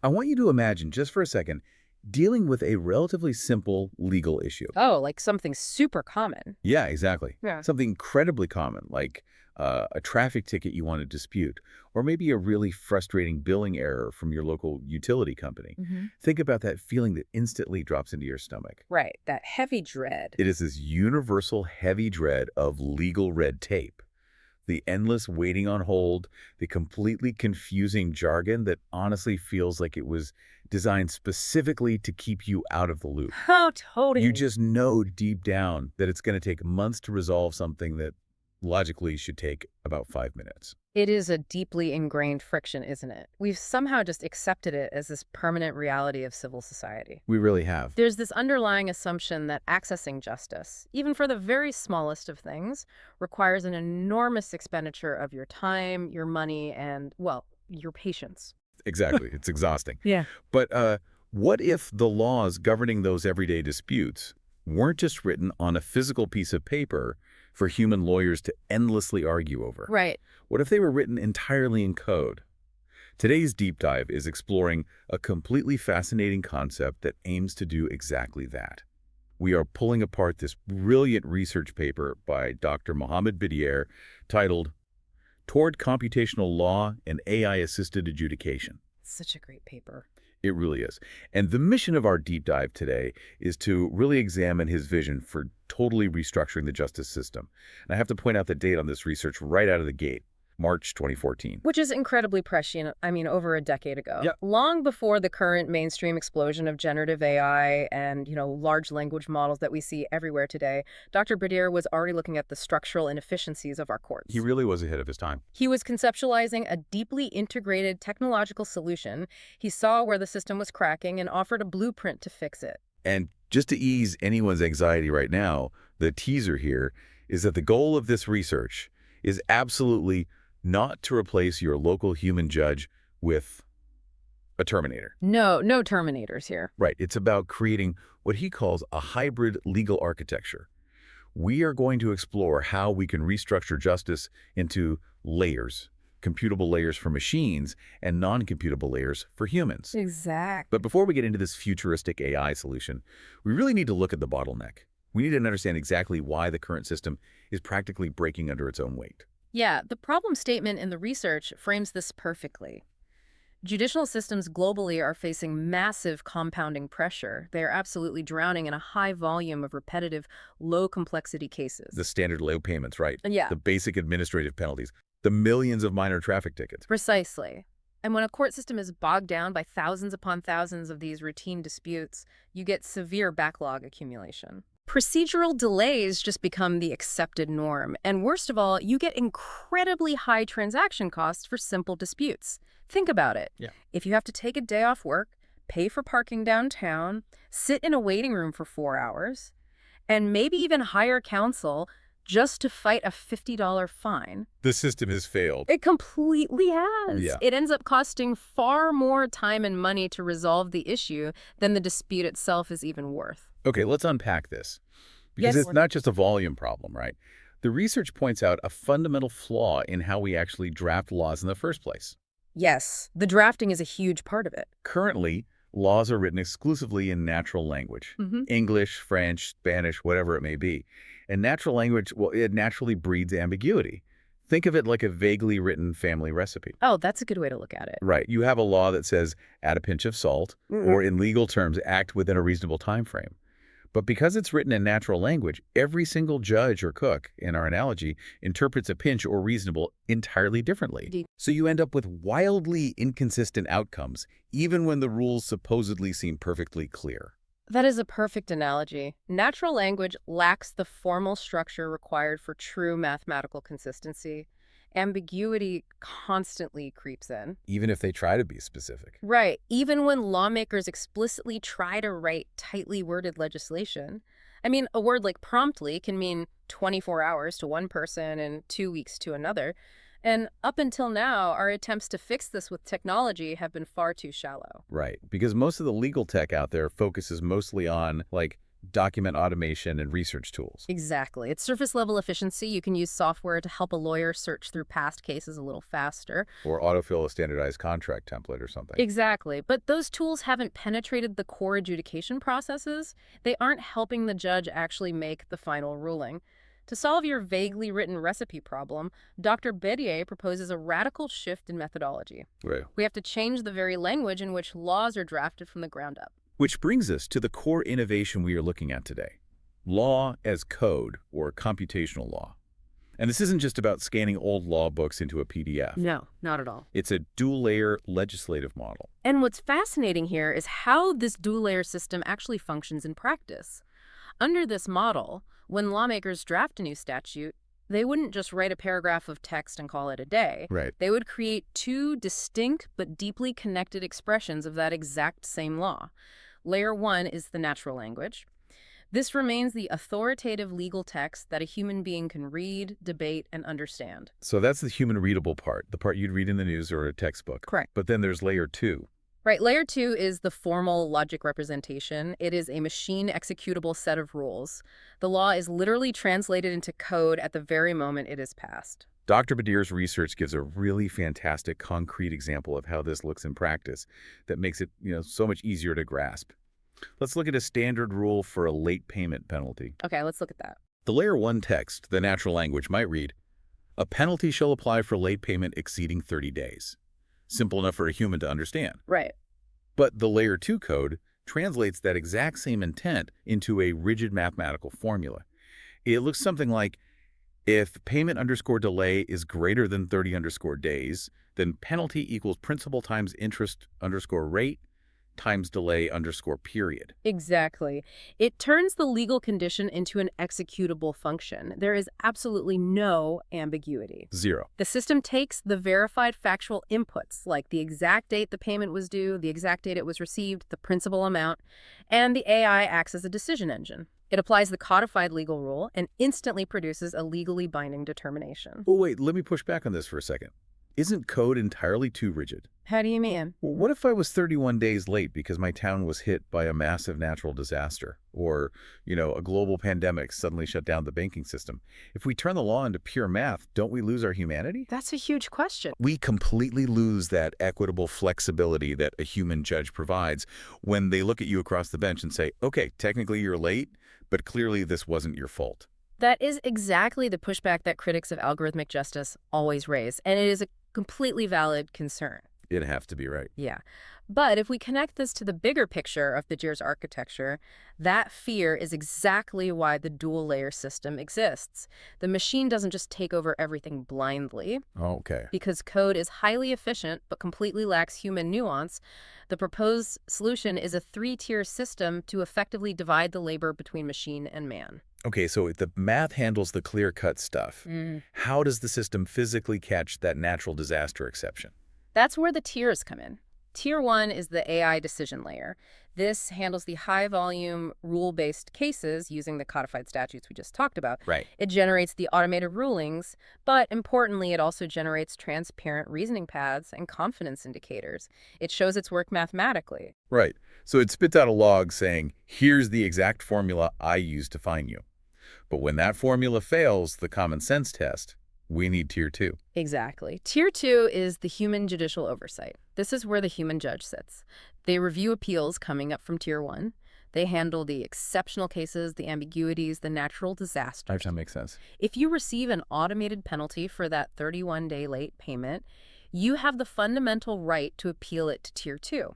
I want you to imagine, just for a second, dealing with a relatively simple legal issue. Oh, like something super common. Yeah, exactly. Yeah. Something incredibly common, like a traffic ticket you want to dispute, or maybe a really frustrating billing error from your local utility company. Think about that feeling that instantly drops into your stomach. Right, that heavy dread. It is this universal heavy dread of legal red tape. The endless waiting on hold, the completely confusing jargon that honestly feels like it was designed specifically to keep you out of the loop. Oh, totally. You just know deep down that it's going to take months to resolve something that logically should take about 5 minutes. It is a deeply ingrained friction, isn't it? We've somehow just accepted it as this permanent reality of civil society. We really have. There's this underlying assumption that accessing justice, even for the very smallest of things, requires an enormous expenditure of your time, your money, and, well, your patience. Exactly. It's exhausting. Yeah. But what if the laws governing those everyday disputes weren't just written on a physical piece of paper for human lawyers to endlessly argue over? Right. What if they were written entirely in code? Today's deep dive is exploring a completely fascinating concept that aims to do exactly that. We are pulling apart this brilliant research paper by Dr. Mohammed Bidier titled Toward Computational Law and AI-Assisted Adjudication. Such a great paper. It really is. And the mission of our deep dive today is to really examine his vision for totally restructuring the justice system. And I have to point out the date on this research right out of the gate. March 2014. Which is incredibly prescient, over a decade ago. Yep. Long before the current mainstream explosion of generative AI and, large language models that we see everywhere today, Dr. Bidier was already looking at the structural inefficiencies of our courts. He really was ahead of his time. He was conceptualizing a deeply integrated technological solution. He saw where the system was cracking and offered a blueprint to fix it. And just to ease anyone's anxiety right now, the teaser here is that the goal of this research is absolutely not to replace your local human judge with a Terminator. No Terminators here. Right. It's about creating what he calls a hybrid legal architecture. We are going to explore how we can restructure justice into layers, computable layers for machines and non-computable layers for humans. Exactly. But before we get into this futuristic AI solution, we really need to look at the bottleneck. We need to understand exactly why the current system is practically breaking under its own weight. Yeah, the problem statement in the research frames this perfectly. Judicial systems globally are facing massive compounding pressure. They are absolutely drowning in a high volume of repetitive, low-complexity cases. The standard low payments, right? Yeah. The basic administrative penalties, the millions of minor traffic tickets. Precisely. And when a court system is bogged down by thousands upon thousands of these routine disputes, you get severe backlog accumulation. Procedural delays just become the accepted norm. And worst of all, you get incredibly high transaction costs for simple disputes. Think about it. Yeah. If you have to take a day off work, pay for parking downtown, sit in a waiting room for 4 hours, and maybe even hire counsel just to fight a $50 fine. The system has failed. It completely has. Yeah. It ends up costing far more time and money to resolve the issue than the dispute itself is even worth. Okay, let's unpack this. Because Yes. it's not just a volume problem, right? The research points out a fundamental flaw in how we actually draft laws in the first place. Yes, the drafting is a huge part of it. Currently, laws are written exclusively in natural language. English, French, Spanish, whatever it may be. And natural language, well, it naturally breeds ambiguity. Think of it like a vaguely written family recipe. Oh, that's a good way to look at it. Right. You have a law that says add a pinch of salt, or in legal terms, act within a reasonable time frame. But because it's written in natural language, every single judge or cook, in our analogy, interprets a pinch or reasonable entirely differently. Indeed. So you end up with wildly inconsistent outcomes, even when the rules supposedly seem perfectly clear. That is a perfect analogy. Natural language lacks the formal structure required for true mathematical consistency. Ambiguity constantly creeps in. Even if they try to be specific. Right. Even when lawmakers explicitly try to write tightly worded legislation. A word like promptly can mean 24 hours to one person and 2 weeks to another. And up until now, our attempts to fix this with technology have been far too shallow. Right. Because most of the legal tech out there focuses mostly on, like, document automation and research tools. Exactly. It's surface-level efficiency. You can use software to help a lawyer search through past cases a little faster. Or autofill a standardized contract template or something. Exactly. But those tools haven't penetrated the core adjudication processes. They aren't helping the judge actually make the final ruling. To solve your vaguely written recipe problem, Dr. Bedier proposes a radical shift in methodology. Right. We have to change the very language in which laws are drafted from the ground up. Which brings us to the core innovation we are looking at today. Law as code, or computational law. And this isn't just about scanning old law books into a PDF. No, not at all. It's a dual-layer legislative model. And what's fascinating here is how this dual-layer system actually functions in practice. Under this model, when lawmakers draft a new statute, they wouldn't just write a paragraph of text and call it a day. Right. They would create two distinct but deeply connected expressions of that exact same law. Layer 1 is the natural language. This remains the authoritative legal text that a human being can read, debate, and understand. So that's the human readable part, the part you'd read in the news or a textbook. Correct. But then there's layer 2. Right. Layer 2 is the formal logic representation. It is a machine executable set of rules. The law is literally translated into code at the very moment it is passed. Dr. Bedier's research gives a really fantastic, concrete example of how this looks in practice that makes it, so much easier to grasp. Let's look at a standard rule for a late payment penalty. Okay, let's look at that. The layer 1 text, the natural language, might read, "A penalty shall apply for late payment exceeding 30 days." Simple enough for a human to understand. Right. But the layer 2 code translates that exact same intent into a rigid mathematical formula. It looks something like, if payment underscore delay is greater than 30 underscore days, then penalty equals principal times interest underscore rate times delay underscore period. Exactly. It turns the legal condition into an executable function. There is absolutely no ambiguity. Zero. The system takes the verified factual inputs, like the exact date the payment was due, the exact date it was received, the principal amount, and the AI acts as a decision engine. It applies the codified legal rule and instantly produces a legally binding determination. Oh, wait, let me push back on this for a second. Isn't code entirely too rigid? How do you mean? Well, what if I was 31 days late because my town was hit by a massive natural disaster? Or, a global pandemic suddenly shut down the banking system? If we turn the law into pure math, don't we lose our humanity? That's a huge question. We completely lose that equitable flexibility that a human judge provides when they look at you across the bench and say, okay, technically you're late, but clearly this wasn't your fault. That is exactly the pushback that critics of algorithmic justice always raise, and it is a completely valid concern. It'd have to be right. Yeah. But if we connect this to the bigger picture of Bedier's architecture, that fear is exactly why the dual-layer system exists. The machine doesn't just take over everything blindly. Okay. Because code is highly efficient but completely lacks human nuance, the proposed solution is a three-tier system to effectively divide the labor between machine and man. Okay, so if the math handles the clear-cut stuff, how does the system physically catch that natural disaster exception? That's where the tiers come in. Tier 1 is the AI decision layer. This handles the high-volume, rule-based cases using the codified statutes we just talked about. Right. It generates the automated rulings, but importantly, it also generates transparent reasoning paths and confidence indicators. It shows its work mathematically. Right. So it spits out a log saying, here's the exact formula I used to fine you. But when that formula fails the common sense test, we need Tier 2. Exactly. Tier 2 is the human judicial oversight. This is where the human judge sits. They review appeals coming up from Tier 1. They handle the exceptional cases, the ambiguities, the natural disasters. That makes sense. If you receive an automated penalty for that 31-day late payment, you have the fundamental right to appeal it to Tier 2.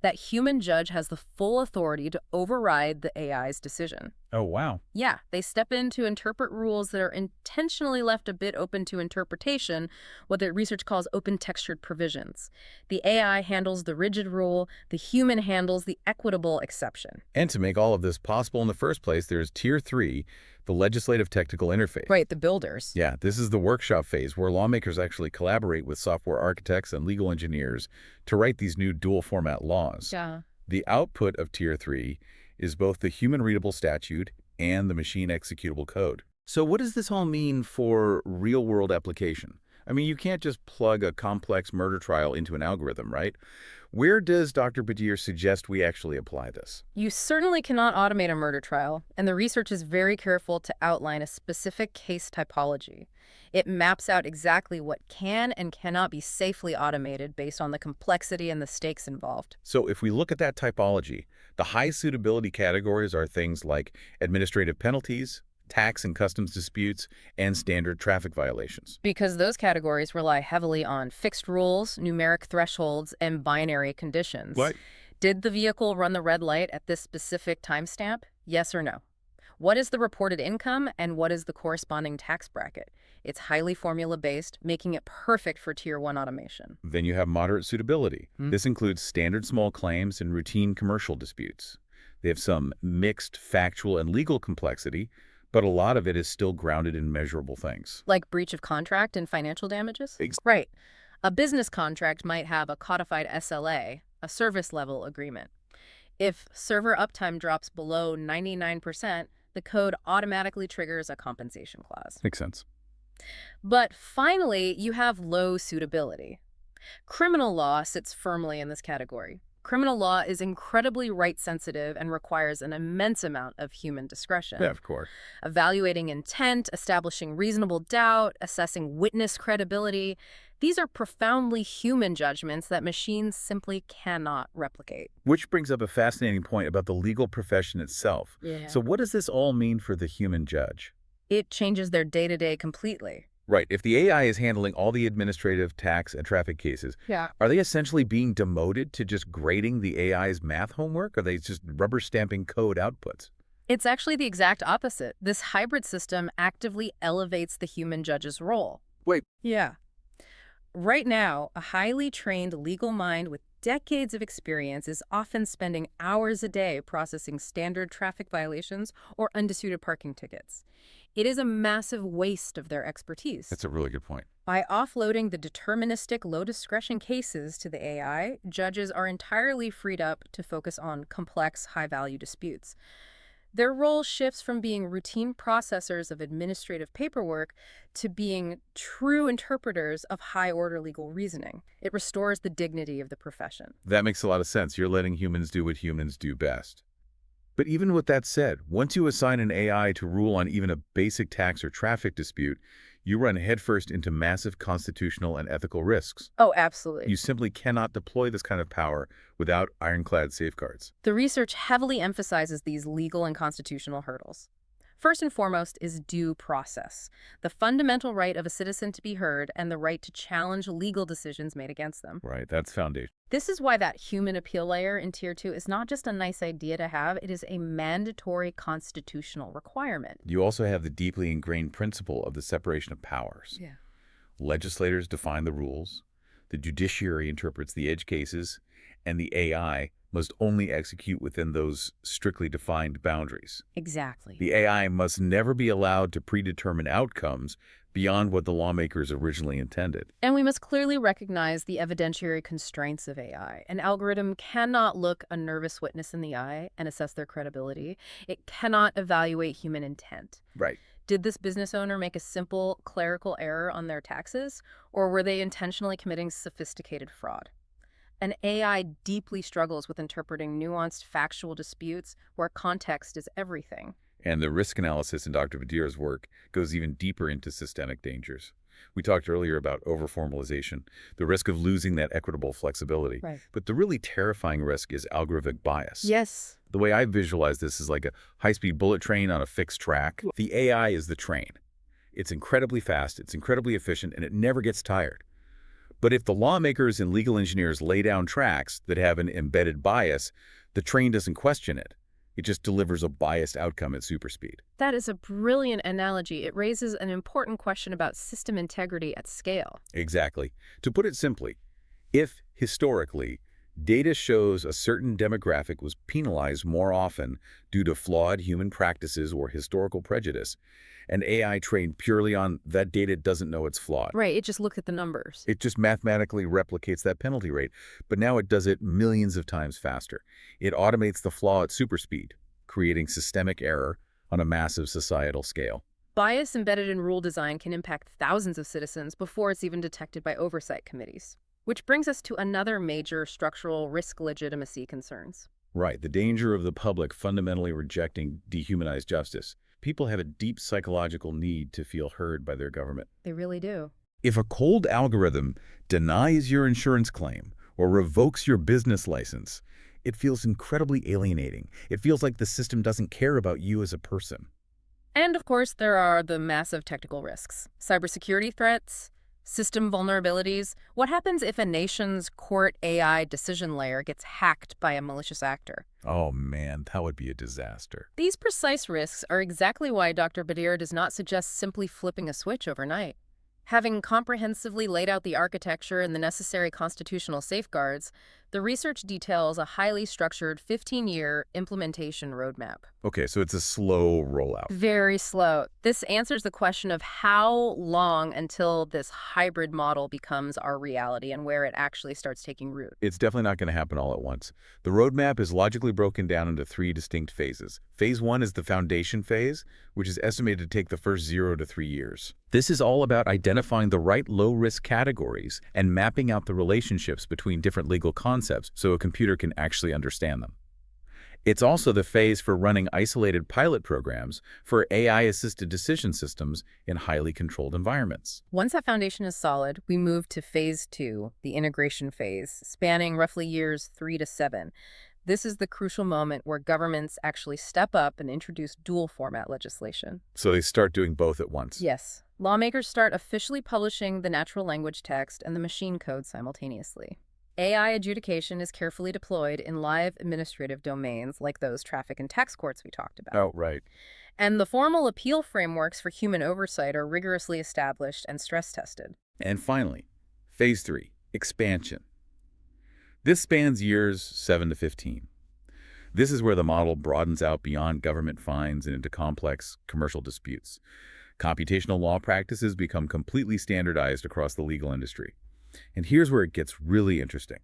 That human judge has the full authority to override the AI's decision. Oh, wow. Yeah, they step in to interpret rules that are intentionally left a bit open to interpretation, what the research calls open-textured provisions. The AI handles the rigid rule, the human handles the equitable exception. And to make all of this possible in the first place, there's Tier 3, the legislative technical interface. Right, the builders. Yeah, this is the workshop phase where lawmakers actually collaborate with software architects and legal engineers to write these new dual-format laws. Yeah. The output of Tier 3 is both the human-readable statute and the machine-executable code. So what does this all mean for real-world application? I mean, you can't just plug a complex murder trial into an algorithm, right? Where does Dr. Badir suggest we actually apply this? You certainly cannot automate a murder trial, and the research is very careful to outline a specific case typology. It maps out exactly what can and cannot be safely automated based on the complexity and the stakes involved. So if we look at that typology, the high suitability categories are things like administrative penalties, tax and customs disputes, and standard traffic violations. Because those categories rely heavily on fixed rules, numeric thresholds, and binary conditions. Right. Did the vehicle run the red light at this specific timestamp? Yes or no? What is the reported income and what is the corresponding tax bracket? It's highly formula-based, making it perfect for Tier 1 automation. Then you have moderate suitability. This includes standard small claims and routine commercial disputes. They have some mixed factual and legal complexity, but a lot of it is still grounded in measurable things. Like breach of contract and financial damages? Right. A business contract might have a codified SLA, a service level agreement. If server uptime drops below 99%, the code automatically triggers a compensation clause. Makes sense. But finally, you have low suitability. Criminal law sits firmly in this category. Criminal law is incredibly right-sensitive and requires an immense amount of human discretion. Yeah, of course. Evaluating intent, establishing reasonable doubt, assessing witness credibility. These are profoundly human judgments that machines simply cannot replicate. Which brings up a fascinating point about the legal profession itself. Yeah. So what does this all mean for the human judge? It changes their day-to-day completely. Right. If the AI is handling all the administrative, tax, and traffic cases, Yeah. are they essentially being demoted to just grading the AI's math homework? Or are they just rubber stamping code outputs? It's actually the exact opposite. This hybrid system actively elevates the human judge's role. Wait. Yeah. Right now, a highly trained legal mind with decades of experience is often spending hours a day processing standard traffic violations or undisputed parking tickets. It is a massive waste of their expertise. That's a really good point. By offloading the deterministic low-discretion cases to the AI, judges are entirely freed up to focus on complex, high-value disputes. Their role shifts from being routine processors of administrative paperwork to being true interpreters of high-order legal reasoning. It restores the dignity of the profession. That makes a lot of sense. You're letting humans do what humans do best. But even with that said, once you assign an AI to rule on even a basic tax or traffic dispute, you run headfirst into massive constitutional and ethical risks. Oh, absolutely. You simply cannot deploy this kind of power without ironclad safeguards. The research heavily emphasizes these legal and constitutional hurdles. First and foremost is due process, the fundamental right of a citizen to be heard and the right to challenge legal decisions made against them. Right, that's foundation. This is why that human appeal layer in Tier 2 is not just a nice idea to have, it is a mandatory constitutional requirement. You also have the deeply ingrained principle of the separation of powers. Yeah. Legislators define the rules, the judiciary interprets the edge cases, and the AI must only execute within those strictly defined boundaries. Exactly. The AI must never be allowed to predetermine outcomes beyond what the lawmakers originally intended. And we must clearly recognize the evidentiary constraints of AI. An algorithm cannot look a nervous witness in the eye and assess their credibility. It cannot evaluate human intent. Right. Did this business owner make a simple clerical error on their taxes, or were they intentionally committing sophisticated fraud? An AI deeply struggles with interpreting nuanced factual disputes where context is everything. And the risk analysis in Dr. Badir's work goes even deeper into systemic dangers. We talked earlier about overformalization, the risk of losing that equitable flexibility. Right. But the really terrifying risk is algorithmic bias. Yes. The way I visualize this is like a high-speed bullet train on a fixed track. The AI is the train. It's incredibly fast, it's incredibly efficient, and it never gets tired. But if the lawmakers and legal engineers lay down tracks that have an embedded bias, the train doesn't question it. It just delivers a biased outcome at super speed. That is a brilliant analogy. It raises an important question about system integrity at scale. Exactly. To put it simply, if historically data shows a certain demographic was penalized more often due to flawed human practices or historical prejudice, an AI trained purely on that data doesn't know it's flawed. Right, it just looked at the numbers. It just mathematically replicates that penalty rate, but now it does it millions of times faster. It automates the flaw at super speed, creating systemic error on a massive societal scale. Bias embedded in rule design can impact thousands of citizens before it's even detected by oversight committees. Which brings us to another major structural risk legitimacy concerns. Right, the danger of the public fundamentally rejecting dehumanized justice. People have a deep psychological need to feel heard by their government. They really do. If a cold algorithm denies your insurance claim or revokes your business license, it feels incredibly alienating. It feels like the system doesn't care about you as a person. And of course, there are the massive technical risks. Cybersecurity threats, system vulnerabilities. What happens if a nation's court AI decision layer gets hacked by a malicious actor? Oh man, that would be a disaster. These precise risks are exactly why Dr. Badir does not suggest simply flipping a switch overnight. Having comprehensively laid out the architecture and the necessary constitutional safeguards, the research details a highly structured 15-year implementation roadmap. Okay, so it's a slow rollout. Very slow. This answers the question of how long until this hybrid model becomes our reality and where it actually starts taking root. It's definitely not going to happen all at once. The roadmap is logically broken down into 3 distinct phases. Phase 1 is the foundation phase, which is estimated to take the first 0 to 3 years. This is all about identifying the right low-risk categories and mapping out the relationships between different legal concepts so a computer can actually understand them. It's also the phase for running isolated pilot programs for AI-assisted decision systems in highly controlled environments. Once that foundation is solid, we move to phase 2, the integration phase, spanning roughly years 3 to 7. This is the crucial moment where governments actually step up and introduce dual format legislation. So they start doing both at once. Yes. Lawmakers start officially publishing the natural language text and the machine code simultaneously. AI adjudication is carefully deployed in live administrative domains like those traffic and tax courts we talked about. Oh, right. And the formal appeal frameworks for human oversight are rigorously established and stress-tested. And finally, phase 3, expansion. This spans years 7 to 15. This is where the model broadens out beyond government fines and into complex commercial disputes. Computational law practices become completely standardized across the legal industry. And here's where it gets really interesting.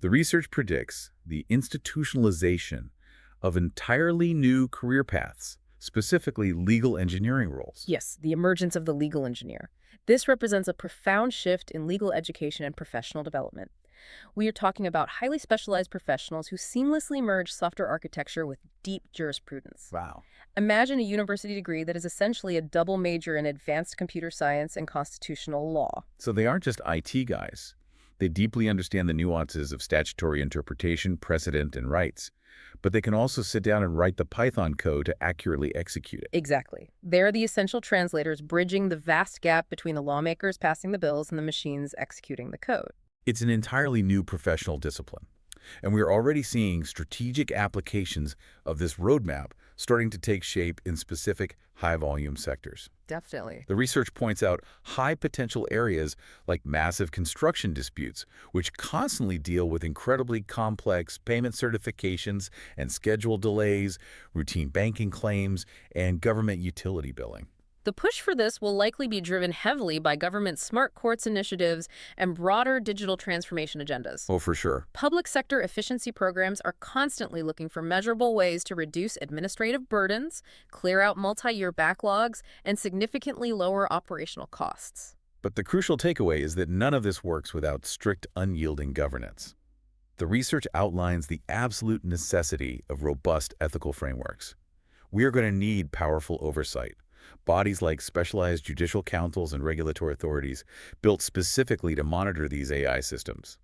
The research predicts the institutionalization of entirely new career paths, specifically legal engineering roles. Yes, the emergence of the legal engineer. This represents a profound shift in legal education and professional development. We are talking about highly specialized professionals who seamlessly merge software architecture with deep jurisprudence. Wow. Imagine a university degree that is essentially a double major in advanced computer science and constitutional law. So they aren't just IT guys. They deeply understand the nuances of statutory interpretation, precedent, and rights. But they can also sit down and write the Python code to accurately execute it. Exactly. They're the essential translators bridging the vast gap between the lawmakers passing the bills and the machines executing the code. It's an entirely new professional discipline. And we're already seeing strategic applications of this roadmap starting to take shape in specific high-volume sectors. Definitely. The research points out high-potential areas like massive construction disputes, which constantly deal with incredibly complex payment certifications and schedule delays, routine banking claims, and government utility billing. The push for this will likely be driven heavily by government smart courts initiatives and broader digital transformation agendas. Oh, for sure. Public sector efficiency programs are constantly looking for measurable ways to reduce administrative burdens, clear out multi-year backlogs, and significantly lower operational costs. But the crucial takeaway is that none of this works without strict, unyielding governance. The research outlines the absolute necessity of robust ethical frameworks. We are going to need powerful oversight. Bodies like specialized judicial councils and regulatory authorities built specifically to monitor these AI systems.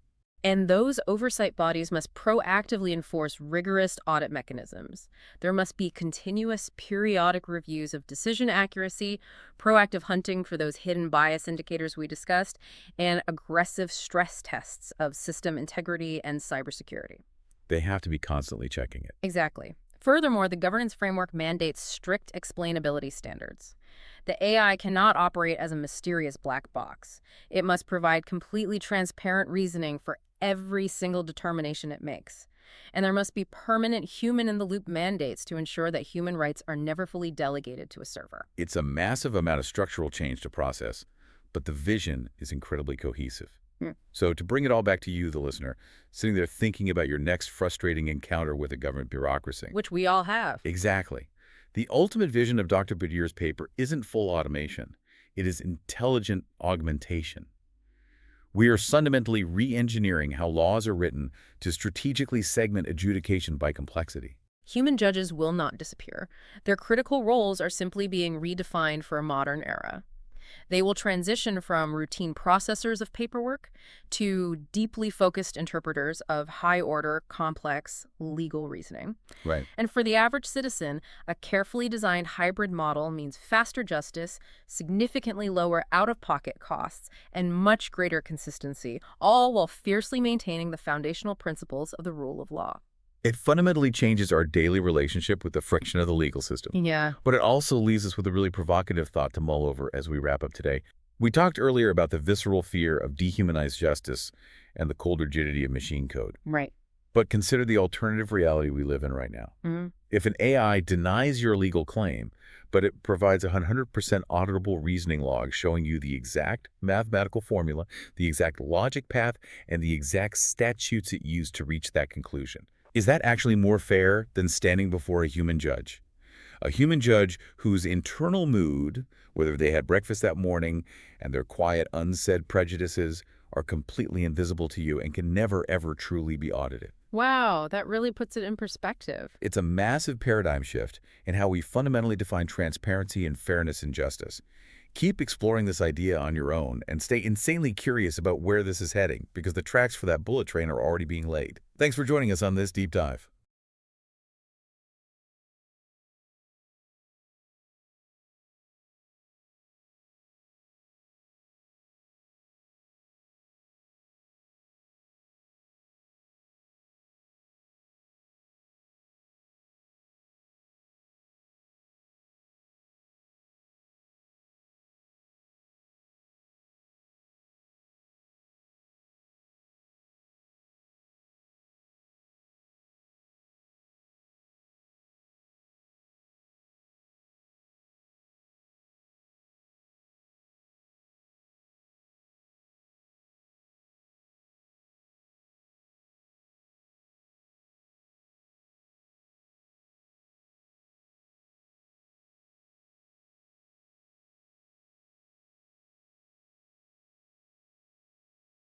And those oversight bodies must proactively enforce rigorous audit mechanisms. There must be continuous periodic reviews of decision accuracy, proactive hunting for those hidden bias indicators we discussed, and aggressive stress tests of system integrity and cybersecurity. They have to be constantly checking it. Exactly. Furthermore, the governance framework mandates strict explainability standards. The AI cannot operate as a mysterious black box. It must provide completely transparent reasoning for every single determination it makes. And there must be permanent human-in-the-loop mandates to ensure that human rights are never fully delegated to a server. It's a massive amount of structural change to process, but the vision is incredibly cohesive. So to bring it all back to you, the listener, sitting there thinking about your next frustrating encounter with a government bureaucracy. Which we all have. Exactly. The ultimate vision of Dr. Badier's paper isn't full automation. It is intelligent augmentation. We are fundamentally re-engineering how laws are written to strategically segment adjudication by complexity. Human judges will not disappear. Their critical roles are simply being redefined for a modern era. They will transition from routine processors of paperwork to deeply focused interpreters of high-order, complex legal reasoning. Right. And for the average citizen, a carefully designed hybrid model means faster justice, significantly lower out-of-pocket costs, and much greater consistency, all while fiercely maintaining the foundational principles of the rule of law. It fundamentally changes our daily relationship with the friction of the legal system. Yeah. But it also leaves us with a really provocative thought to mull over as we wrap up today. We talked earlier about the visceral fear of dehumanized justice and the cold rigidity of machine code. Right. But consider the alternative reality we live in right now. If an AI denies your legal claim, but it provides a 100% auditable reasoning log showing you the exact mathematical formula, the exact logic path, and the exact statutes it used to reach that conclusion, is that actually more fair than standing before a human judge? A human judge whose internal mood, whether they had breakfast that morning and their quiet, unsaid prejudices, are completely invisible to you and can never, ever truly be audited. Wow, that really puts it in perspective. It's a massive paradigm shift in how we fundamentally define transparency and fairness in justice. Keep exploring this idea on your own and stay insanely curious about where this is heading, because the tracks for that bullet train are already being laid. Thanks for joining us on this deep dive.